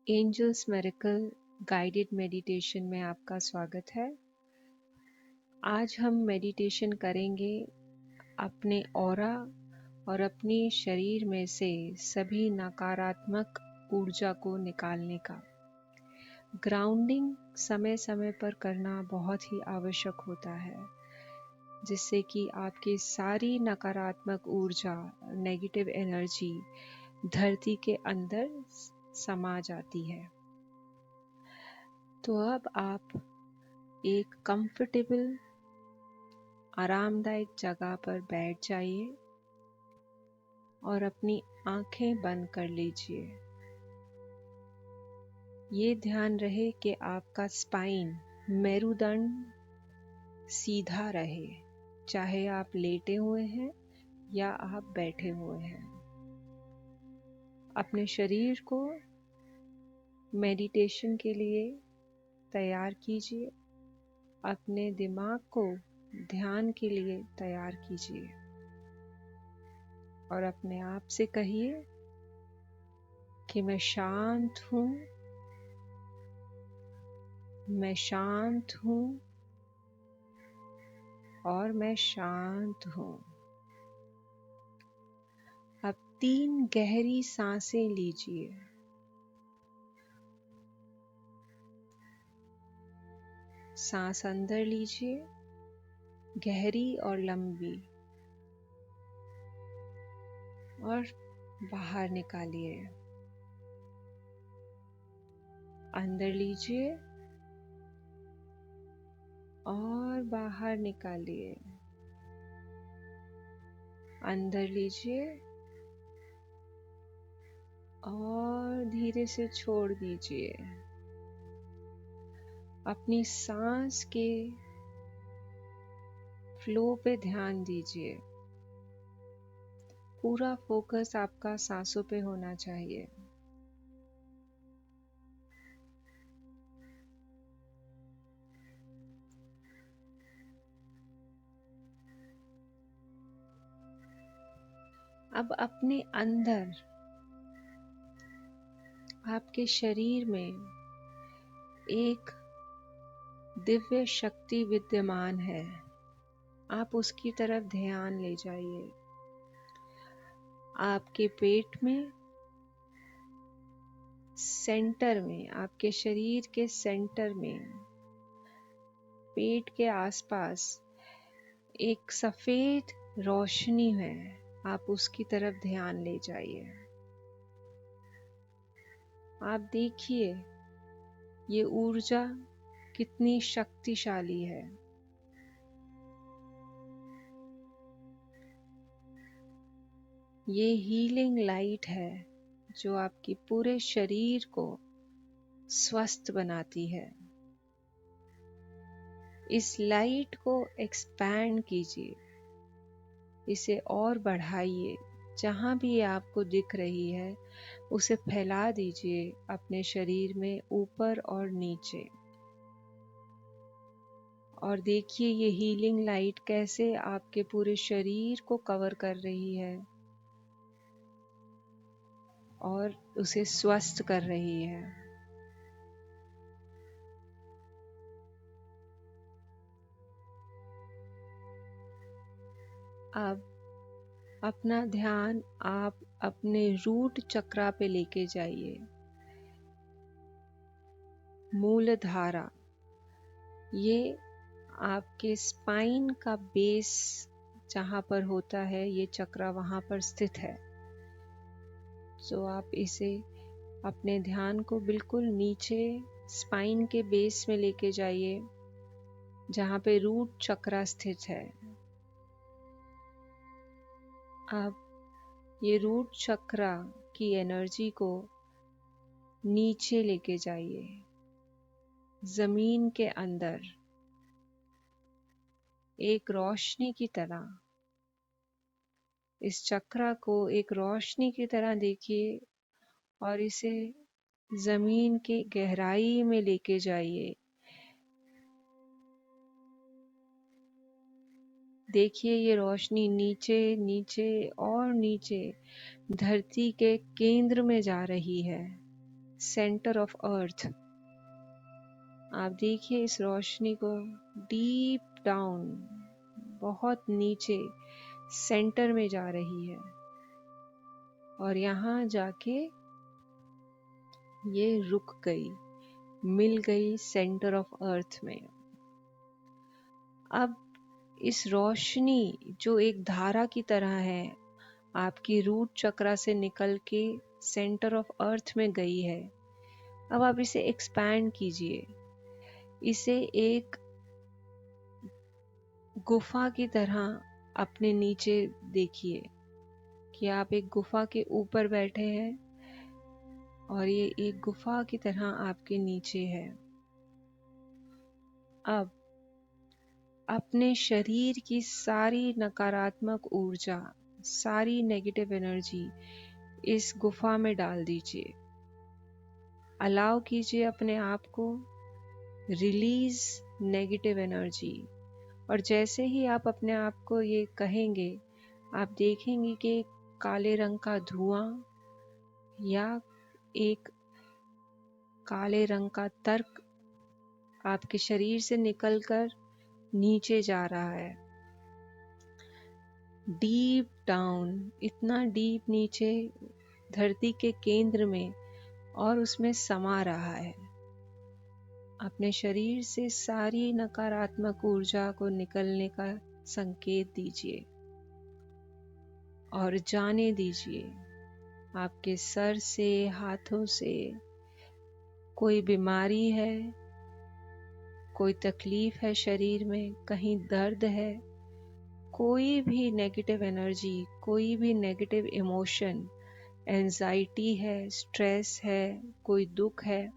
Angels miracle guided meditation में आपका स्वागत है। आज हम मेडिटेशन करेंगे अपने ऑरा और अपने शरीर में से सभी नकारात्मक ऊर्जा को निकालने का। ग्राउंडिंग समय समय पर करना बहुत ही आवश्यक होता है, जिससे कि आपकी सारी नकारात्मक ऊर्जा, नेगेटिव एनर्जी धरती के अंदर समा जाती है। तो अब आप एक कंफर्टेबल आरामदायक जगह पर बैठ जाइए और अपनी आंखें बंद कर लीजिए। ये ध्यान रहे कि आपका स्पाइन, मेरुदंड सीधा रहे, चाहे आप लेटे हुए हैं या आप बैठे हुए हैं। अपने शरीर को मेडिटेशन के लिए तैयार कीजिए। अपने दिमाग को ध्यान के लिए तैयार कीजिए और अपने आप से कहिए कि मैं शांत हूँ, मैं शांत हूँ और मैं शांत हूँ। अब 3 गहरी सांसें लीजिए। सांस अंदर लीजिए, गहरी और लंबी, और बाहर निकालिए। अंदर लीजिए और बाहर निकालिए। अंदर लीजिए और धीरे से छोड़ दीजिए। अपनी सांस के फ्लो पे ध्यान दीजिए। पूरा फोकस आपका सांसों पे होना चाहिए। अब अपने अंदर, आपके शरीर में एक दिव्य शक्ति विद्यमान है। आप उसकी तरफ ध्यान ले जाइए। आपके पेट में, सेंटर में, आपके शरीर के सेंटर में, पेट के आसपास एक सफेद रोशनी है। आप उसकी तरफ ध्यान ले जाइए। आप देखिए ये ऊर्जा कितनी शक्तिशाली है। ये हीलिंग लाइट है जो आपके पूरे शरीर को स्वस्थ बनाती है। इस लाइट को एक्सपैंड कीजिए, इसे और बढ़ाइए। जहां भी आपको दिख रही है उसे फैला दीजिए अपने शरीर में, ऊपर और नीचे। और देखिए ये हीलिंग लाइट कैसे आपके पूरे शरीर को कवर कर रही है और उसे स्वस्थ कर रही है। अब अपना ध्यान आप अपने रूट चक्रा पे लेके जाइए। मूलधारा, ये आपके स्पाइन का बेस जहाँ पर होता है, ये चक्रा वहाँ पर स्थित है। तो आप इसे, अपने ध्यान को बिल्कुल नीचे स्पाइन के बेस में लेके जाइए, जहाँ पे रूट चक्रा स्थित है। अब ये रूट चक्रा की एनर्जी को नीचे लेके जाइए, जमीन के अंदर एक रोशनी की तरह। इस चक्रा को एक रोशनी की तरह देखिए और इसे जमीन की गहराई में लेके जाइए। देखिए ये रोशनी नीचे नीचे और नीचे धरती के केंद्र में जा रही है। Centre of earth. आप देखिए इस रोशनी को डीप डाउन, बहुत नीचे सेंटर में जा रही है और यहाँ जाके ये रुक गई, मिल गई सेंटर ऑफ अर्थ में। अब इस रोशनी जो एक धारा की तरह है आपकी रूट चक्रा से निकल के सेंटर ऑफ अर्थ में गई है, अब आप इसे एक्सपैंड कीजिए। इसे एक गुफा की तरह अपने नीचे देखिए कि आप एक गुफा के ऊपर बैठे हैं और ये एक गुफा की तरह आपके नीचे है। अब अपने शरीर की सारी नकारात्मक ऊर्जा, सारी नेगेटिव एनर्जी इस गुफा में डाल दीजिए। अलाउ कीजिए अपने आप को रिलीज नेगेटिव एनर्जी। और जैसे ही आप अपने आप को ये कहेंगे, आप देखेंगे कि काले रंग का धुआं या एक काले रंग का तर्क आपके शरीर से निकलकर नीचे जा रहा है, डीप डाउन, इतना डीप नीचे धरती के केंद्र में, और उसमें समा रहा है। अपने शरीर से सारी नकारात्मक ऊर्जा को निकलने का संकेत दीजिए और जाने दीजिए आपके सर से, हाथों से। कोई बीमारी है, कोई तकलीफ है शरीर में, कहीं दर्द है, कोई भी नेगेटिव एनर्जी, कोई भी नेगेटिव इमोशन, एंजाइटी है, स्ट्रेस है, कोई दुख है,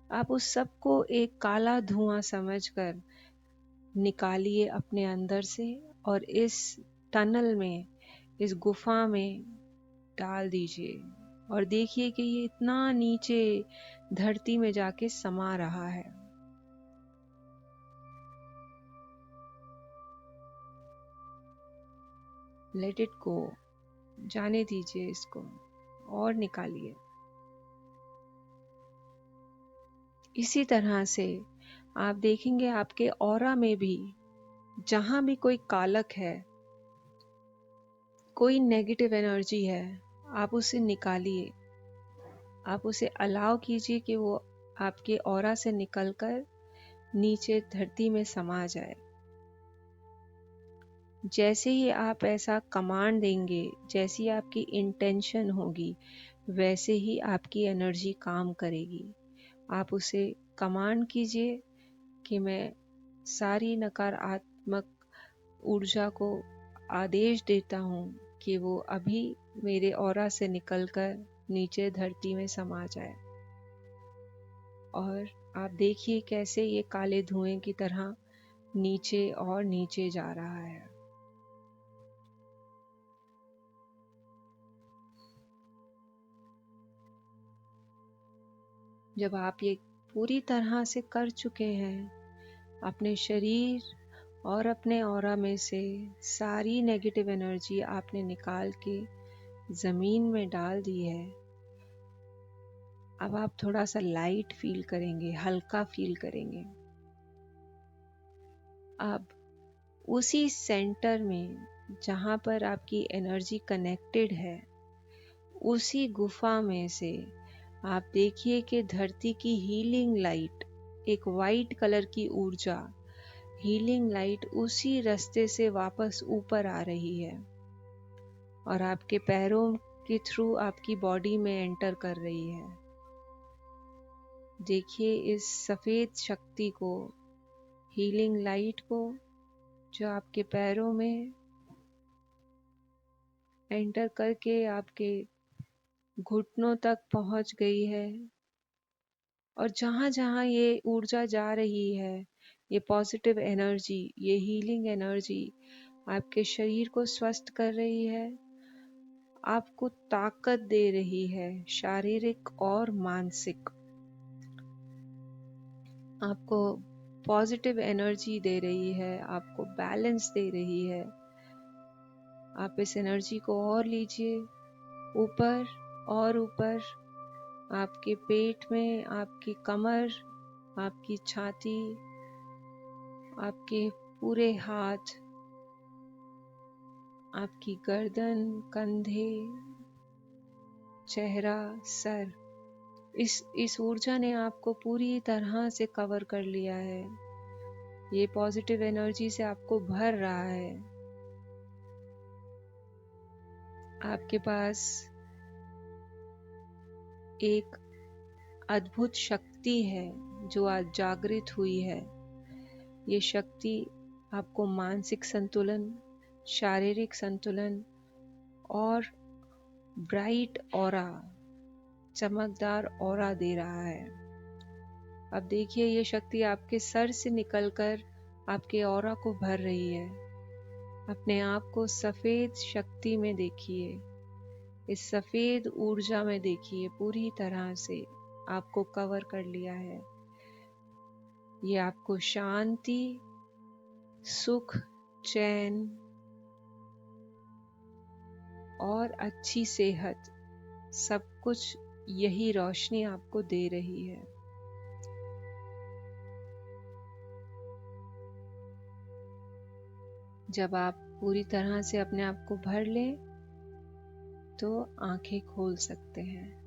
आप उस सब को एक काला धुआं समझकर निकालिए अपने अंदर से और इस टनल में, इस गुफा में डाल दीजिए और देखिए कि ये इतना नीचे धरती में जाके समा रहा है। लेट इट गो, जाने दीजिए इसको और निकालिए। इसी तरह से आप देखेंगे आपके ऑरा में भी जहां भी कोई कालक है, कोई नेगेटिव एनर्जी है, आप उसे निकालिए। आप उसे अलाउ कीजिए कि वो आपके ऑरा से निकलकर नीचे धरती में समा जाए। जैसे ही आप ऐसा कमांड देंगे, जैसी आपकी इंटेंशन होगी, वैसे ही आपकी एनर्जी काम करेगी। आप उसे कमांड कीजिए कि मैं सारी नकारात्मक ऊर्जा को आदेश देता हूँ कि वो अभी मेरे ऑरा से निकलकर नीचे धरती में समा जाए। और आप देखिए कैसे ये काले धुएं की तरह नीचे और नीचे जा रहा है। जब आप ये पूरी तरह से कर चुके हैं, अपने शरीर और अपने ऑरा में से सारी नेगेटिव एनर्जी आपने निकाल के जमीन में डाल दी है। अब आप थोड़ा सा लाइट फील करेंगे, हल्का फील करेंगे। अब उसी सेंटर में जहां पर आपकी एनर्जी कनेक्टेड है, उसी गुफा में से आप देखिए कि धरती की हीलिंग लाइट, एक वाइट कलर की ऊर्जा, हीलिंग लाइट उसी रास्ते से वापस ऊपर आ रही है और आपके पैरों के थ्रू आपकी बॉडी में एंटर कर रही है। देखिए इस सफेद शक्ति को, हीलिंग लाइट को, जो आपके पैरों में एंटर करके आपके घुटनों तक पहुंच गई है। और जहां जहां ये ऊर्जा जा रही है, ये पॉजिटिव एनर्जी, ये हीलिंग एनर्जी आपके शरीर को स्वस्थ कर रही है, आपको ताकत दे रही है, शारीरिक और मानसिक। आपको पॉजिटिव एनर्जी दे रही है, आपको बैलेंस दे रही है। आप इस एनर्जी को और लीजिए ऊपर और ऊपर, आपके पेट में, आपकी कमर, आपकी छाती, आपके पूरे हाथ, आपकी गर्दन, कंधे, चेहरा, सर। इस ऊर्जा ने आपको पूरी तरह से कवर कर लिया है। ये पॉजिटिव एनर्जी से आपको भर रहा है। आपके पास एक अद्भुत शक्ति है जो आज जागृत हुई है। ये शक्ति आपको मानसिक संतुलन, शारीरिक संतुलन और ब्राइट ऑरा, चमकदार ऑरा दे रहा है। अब देखिए, ये शक्ति आपके सर से निकलकर आपके ऑरा को भर रही है। अपने आप को सफेद शक्ति में देखिए, इस सफेद ऊर्जा में देखिए, पूरी तरह से आपको कवर कर लिया है। ये आपको शांति, सुख, चैन और अच्छी सेहत, सब कुछ यही रोशनी आपको दे रही है। जब आप पूरी तरह से अपने आप को भर लें तो आंखें खोल सकते हैं।